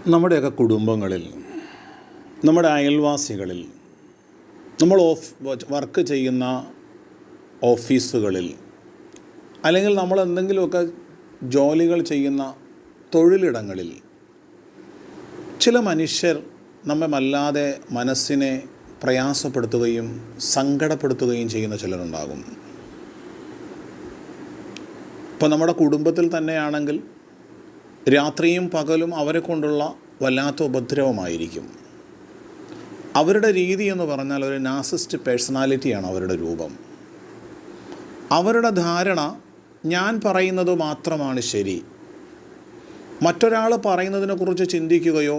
നമ്മുടെയൊക്കെ കുടുംബങ്ങളിൽ, നമ്മുടെ അയൽവാസികളിൽ, നമ്മൾ വർക്ക് ചെയ്യുന്ന ഓഫീസുകളിൽ, അല്ലെങ്കിൽ നമ്മൾ എന്തെങ്കിലുമൊക്കെ ജോലികൾ ചെയ്യുന്ന തൊഴിലിടങ്ങളിൽ ചില മനുഷ്യർ നമ്മെ വല്ലാതെ മനസ്സിനെ പ്രയാസപ്പെടുത്തുകയും സങ്കടപ്പെടുത്തുകയും ചെയ്യുന്ന ചിലരുണ്ടാകും. ഇപ്പോൾ നമ്മുടെ കുടുംബത്തിൽ തന്നെയാണെങ്കിൽ രാത്രിയും പകലും അവരെ കൊണ്ടുള്ള വല്ലാത്ത ഉപദ്രവമായിരിക്കും. അവരുടെ രീതി എന്ന് പറഞ്ഞാൽ ഒരു നാർസിസിസ്റ്റ് പേഴ്സണാലിറ്റിയാണ് അവരുടെ രൂപം. അവരുടെ ധാരണ ഞാൻ പറയുന്നത് മാത്രമാണ് ശരി, മറ്റൊരാൾ പറയുന്നതിനെക്കുറിച്ച് ചിന്തിക്കുകയോ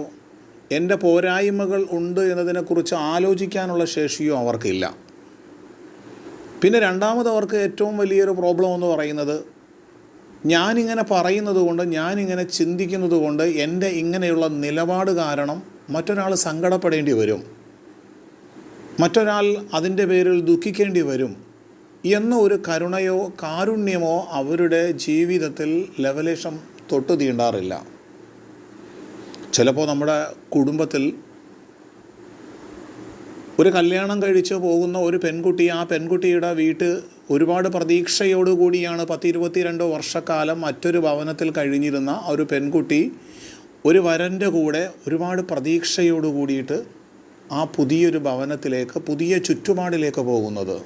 എൻ്റെ പോരായ്മകൾ ഉണ്ട് എന്നതിനെക്കുറിച്ച് ആലോചിക്കാനുള്ള ശേഷിയോ അവർക്കില്ല. പിന്നെ രണ്ടാമത് അവർക്ക് ഏറ്റവും വലിയൊരു പ്രോബ്ലം എന്ന് പറയുന്നത്, ഞാനിങ്ങനെ പറയുന്നത് കൊണ്ട്, ഞാനിങ്ങനെ ചിന്തിക്കുന്നത് കൊണ്ട് എൻ്റെ ഇങ്ങനെയുള്ള നിലപാട് കാരണം മറ്റൊരാൾ സങ്കടപ്പെടേണ്ടി വരും, മറ്റൊരാൾ അതിൻ്റെ പേരിൽ ദുഃഖിക്കേണ്ടി വരും എന്ന ഒരു കരുണയോ കാരുണ്യമോ അവരുടെ ജീവിതത്തിൽ ലവലേശം തൊട്ടു തീണ്ടാറില്ല. ചിലപ്പോൾ നമ്മുടെ കുടുംബത്തിൽ ഒരു കല്യാണം കഴിച്ച് പോകുന്ന ഒരു പെൺകുട്ടി, ആ പെൺകുട്ടിയുടെ ഒരുപാട് പ്രതീക്ഷയോടുകൂടിയാണ് 10-22 വർഷക്കാലം മറ്റൊരു ഭവനത്തിൽ കഴിഞ്ഞിരുന്ന ഒരു പെൺകുട്ടി ഒരു വരൻ്റെ കൂടെ ഒരുപാട് പ്രതീക്ഷയോട് കൂടിയിട്ട് ആ പുതിയൊരു ഭവനത്തിലേക്ക്, പുതിയ ചുറ്റുപാടിലേക്ക് പോകുന്നത്.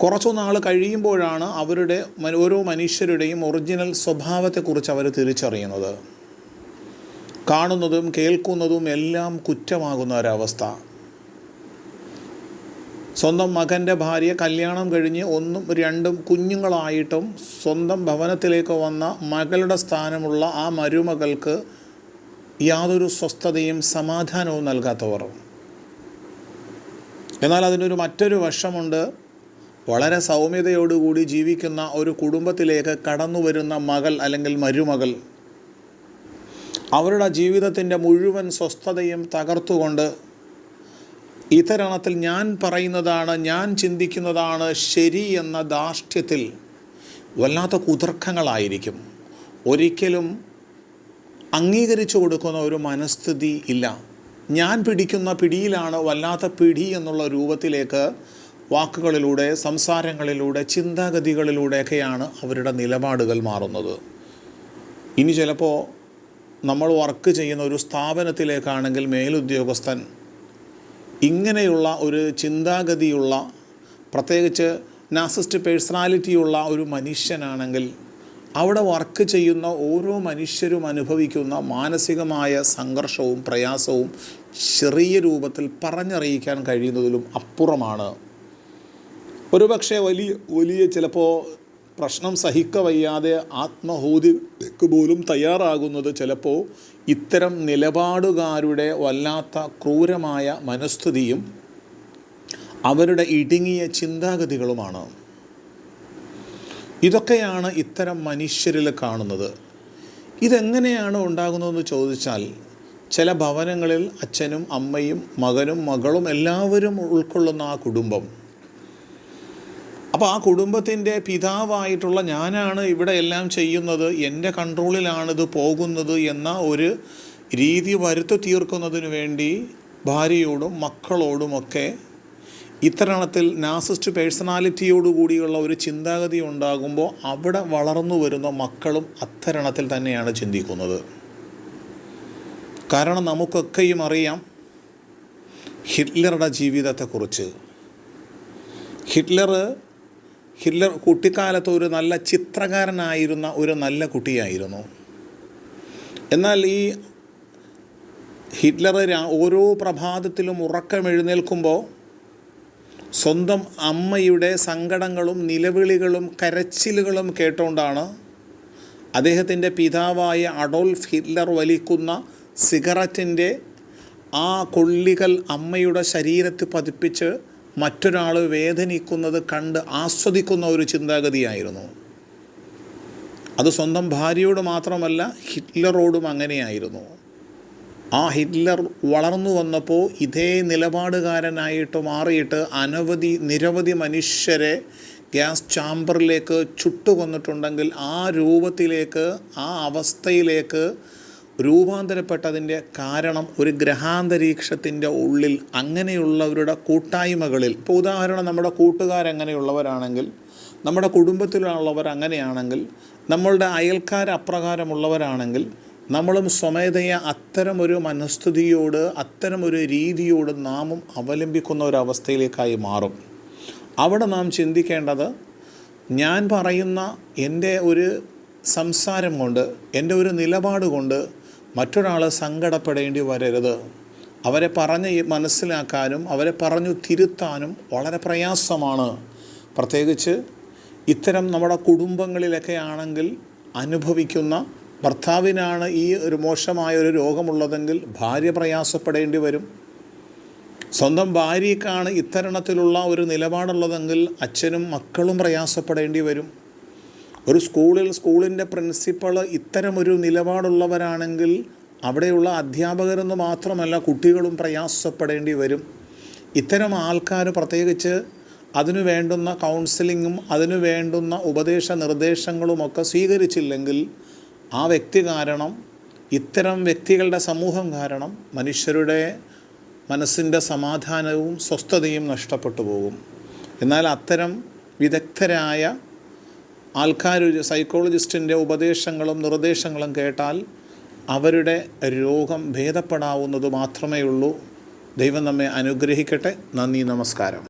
കുറച്ചു നാൾ കഴിയുമ്പോഴാണ് അവരുടെ ഓരോ മനുഷ്യരുടെയും ഒറിജിനൽ സ്വഭാവത്തെക്കുറിച്ച് അവർ തിരിച്ചറിയുന്നത്. കാണുന്നതും കേൾക്കുന്നതും എല്ലാം കുറ്റമാകുന്ന ഒരവസ്ഥ. സ്വന്തം മകൻ്റെ ഭാര്യ കല്യാണം കഴിഞ്ഞ് 1-2 കുഞ്ഞുങ്ങളായിട്ടും സ്വന്തം ഭവനത്തിലേക്ക് വന്ന മകളുടെ സ്ഥാനമുള്ള ആ മരുമകൾക്ക് യാതൊരു സ്വസ്ഥതയും സമാധാനവും നൽകാത്തവർ. എന്നാൽ അതിനൊരു മറ്റൊരു വശമുണ്ട്. വളരെ സൗമ്യതയോടുകൂടി ജീവിക്കുന്ന ഒരു കുടുംബത്തിലേക്ക് കടന്നു വരുന്ന മകൾ അല്ലെങ്കിൽ മരുമകൾ അവരുടെ ജീവിതത്തിൻ്റെ മുഴുവൻ സ്വസ്ഥതയും തകർത്തുകൊണ്ട് ഇത്തരണത്തിൽ ഞാൻ പറയുന്നതാണ്, ഞാൻ ചിന്തിക്കുന്നതാണ് ശരി എന്ന ധാർഷ്ട്യത്തിൽ വല്ലാത്ത കുതർക്കങ്ങളായിരിക്കും. ഒരിക്കലും അംഗീകരിച്ചു കൊടുക്കുന്ന ഒരു മനസ്ഥിതി ഇല്ല. ഞാൻ പിടിക്കുന്ന പിടിയിലാണ് വല്ലാത്ത പിടി എന്നുള്ള രൂപത്തിലേക്ക് വാക്കുകളിലൂടെ, സംസാരങ്ങളിലൂടെ, ചിന്താഗതികളിലൂടെയൊക്കെയാണ് അവരുടെ നിലപാടുകൾ മാറുന്നത്. ഇനി ചിലപ്പോൾ നമ്മൾ വർക്ക് ചെയ്യുന്ന ഒരു സ്ഥാപനത്തിലേക്കാണെങ്കിൽ മേലുദ്യോഗസ്ഥൻ ഇങ്ങനെയുള്ള ഒരു ചിന്താഗതിയുള്ള, പ്രത്യേകിച്ച് നാർസിസിസ്റ്റ് പേഴ്സണാലിറ്റിയുള്ള ഒരു മനുഷ്യനാണെങ്കിൽ അവിടെ വർക്ക് ചെയ്യുന്ന ഓരോ മനുഷ്യരും അനുഭവിക്കുന്ന മാനസികമായ സംഘർഷവും പ്രയാസവും ചെറിയ രൂപത്തിൽ പറഞ്ഞറിയിക്കാൻ കഴിയുന്നതിലും അപ്പുറമാണ്. ഒരുപക്ഷെ വലിയ ചിലപ്പോൾ പ്രശ്നം സഹിക്കവയ്യാതെ ആത്മഹൂതിക്ക് പോലും തയ്യാറാകുന്നത് ചിലപ്പോൾ ഇത്തരം നിലപാടുകാരുടെ വല്ലാത്ത ക്രൂരമായ മനസ്ഥിതിയും അവരുടെ ഇടുങ്ങിയ ചിന്താഗതികളുമാണ്. ഇതൊക്കെയാണ് ഇത്തരം മനുഷ്യരിൽ കാണുന്നത്. ഇതെങ്ങനെയാണ് ഉണ്ടാകുന്നതെന്ന് ചോദിച്ചാൽ, ചില ഭവനങ്ങളിൽ അച്ഛനും അമ്മയും മകനും മകളും എല്ലാവരും ഉൾക്കൊള്ളുന്ന ആ കുടുംബം, അപ്പോൾ ആ കുടുംബത്തിൻ്റെ പിതാവായിട്ടുള്ള ഞാനാണ് ഇവിടെ എല്ലാം ചെയ്യുന്നത്, എൻ്റെ കൺട്രോളിലാണിത് പോകുന്നത് എന്ന ഒരു രീതി വരുത്തി തീർക്കുന്നതിന് വേണ്ടി ഭാര്യയോടും മക്കളോടുമൊക്കെ ഇത്തരണത്തിൽ നാർസിസിസ്റ്റ് പേഴ്സണാലിറ്റിയോടുകൂടിയുള്ള ഒരു ചിന്താഗതി ഉണ്ടാകുമ്പോൾ അവിടെ വളർന്നു വരുന്ന മക്കളും അത്തരണത്തിൽ തന്നെയാണ് ചിന്തിക്കുന്നത്. കാരണം നമുക്കൊക്കെയും അറിയാം ഹിറ്റ്ലറുടെ ജീവിതത്തെക്കുറിച്ച്. ഹിറ്റ്ലർ കുട്ടിക്കാലത്ത് ഒരു നല്ല ചിത്രകാരനായിരുന്ന ഒരു നല്ല കുട്ടിയായിരുന്നു. എന്നാൽ ഈ ഹിറ്റ്ലർ ഓരോ പ്രഭാതത്തിലും ഉറക്കമെഴുന്നേൽക്കുമ്പോൾ സ്വന്തം അമ്മയുടെ സങ്കടങ്ങളും നിലവിളികളും കരച്ചിലുകളും കേട്ടുകൊണ്ടാണ് അദ്ദേഹത്തിൻ്റെ പിതാവായ അഡോൾഫ് ഹിറ്റ്ലർ വലിക്കുന്ന സിഗരറ്റിൻ്റെ ആ കൊള്ളികൾ അമ്മയുടെ ശരീരത്തിൽ പതിപ്പിച്ച് മറ്റൊരാൾ വേദനിക്കുന്നത് കണ്ട് ആസ്വദിക്കുന്ന ഒരു ചിന്താഗതിയായിരുന്നു. അത് സ്വന്തം ഭാര്യയോട് മാത്രമല്ല ഹിറ്റ്ലറോടും അങ്ങനെയായിരുന്നു. ആ ഹിറ്റ്ലർ വളർന്നു വന്നപ്പോൾ ഇതേ നിലപാടുകാരനായിട്ട് മാറിയിട്ട് നിരവധി മനുഷ്യരെ ഗ്യാസ് ചാമ്പറിലേക്ക് ചുട്ടുകൊന്നിട്ടുണ്ടെങ്കിൽ ആ രൂപത്തിലേക്ക്, ആ അവസ്ഥയിലേക്ക് രൂപാന്തരപ്പെട്ടതിൻ്റെ കാരണം ഒരു ഗ്രഹാന്തരീക്ഷത്തിൻ്റെ ഉള്ളിൽ അങ്ങനെയുള്ളവരുടെ കൂട്ടായ്മകളിൽ, ഇപ്പോൾ ഉദാഹരണം നമ്മുടെ കൂട്ടുകാരങ്ങനെയുള്ളവരാണെങ്കിൽ, നമ്മുടെ കുടുംബത്തിലുള്ളവർ അങ്ങനെയാണെങ്കിൽ, നമ്മളുടെ അയൽക്കാർ അപ്രകാരമുള്ളവരാണെങ്കിൽ, നമ്മളും സ്വമേധയ അത്തരമൊരു മനസ്ഥിതിയോട്, അത്തരമൊരു രീതിയോട് നാമും അവലംബിക്കുന്ന ഒരവസ്ഥയിലേക്കായി മാറും. അവിടെ നാം ചിന്തിക്കേണ്ടത്, ഞാൻ പറയുന്ന എൻ്റെ ഒരു സംസാരം കൊണ്ട്, എൻ്റെ ഒരു നിലപാട് കൊണ്ട് മറ്റൊരാൾ സങ്കടപ്പെടേണ്ടി വരരുത്. അവരെ പറഞ്ഞ് മനസ്സിലാക്കാനും അവരെ പറഞ്ഞു തിരുത്താനും വളരെ പ്രയാസമാണ്. പ്രത്യേകിച്ച് ഇത്തരം നമ്മുടെ കുടുംബങ്ങളിലൊക്കെ ആണെങ്കിൽ അനുഭവിക്കുന്ന ഭർത്താവിനാണ് ഈ ഒരു മോശമായൊരു രോഗമുള്ളതെങ്കിൽ ഭാര്യ പ്രയാസപ്പെടേണ്ടി വരും. സ്വന്തം ഭാര്യയ്ക്കാണ് ഇത്തരണത്തിലുള്ള ഒരു നിലപാടുള്ളതെങ്കിൽ അച്ഛനും മക്കളും പ്രയാസപ്പെടേണ്ടി വരും. ഒരു സ്കൂളിൻ്റെ പ്രിൻസിപ്പൾ ഇത്തരമൊരു നിലപാടുള്ളവരാണെങ്കിൽ അവിടെയുള്ള അധ്യാപകരെന്ന് മാത്രമല്ല കുട്ടികളും പ്രയാസപ്പെടേണ്ടി വരും. ഇത്തരം ആൾക്കാർ പ്രത്യേകിച്ച് അതിനു വേണ്ടുന്ന കൗൺസിലിങ്ങും അതിനു വേണ്ടുന്ന ഉപദേശ നിർദ്ദേശങ്ങളുമൊക്കെ സ്വീകരിച്ചില്ലെങ്കിൽ ആ വ്യക്തി കാരണം, ഇത്തരം വ്യക്തികളുടെ സമൂഹം കാരണം മനുഷ്യരുടെ മനസ്സിൻ്റെ സമാധാനവും സ്വസ്ഥതയും നഷ്ടപ്പെട്ടു പോകും. എന്നാൽ അത്തരം വിദഗ്ധരായ ആൾക്കാർ, സൈക്കോളജിസ്റ്റിൻ്റെ ഉപദേശങ്ങളും നിർദ്ദേശങ്ങളും കേട്ടാൽ അവരുടെ രോഗം ഭേദപ്പെടാവുന്നത് മാത്രമേ ഉള്ളൂ. ദൈവം നമ്മെ അനുഗ്രഹിക്കട്ടെ. നന്ദി, നമസ്കാരം.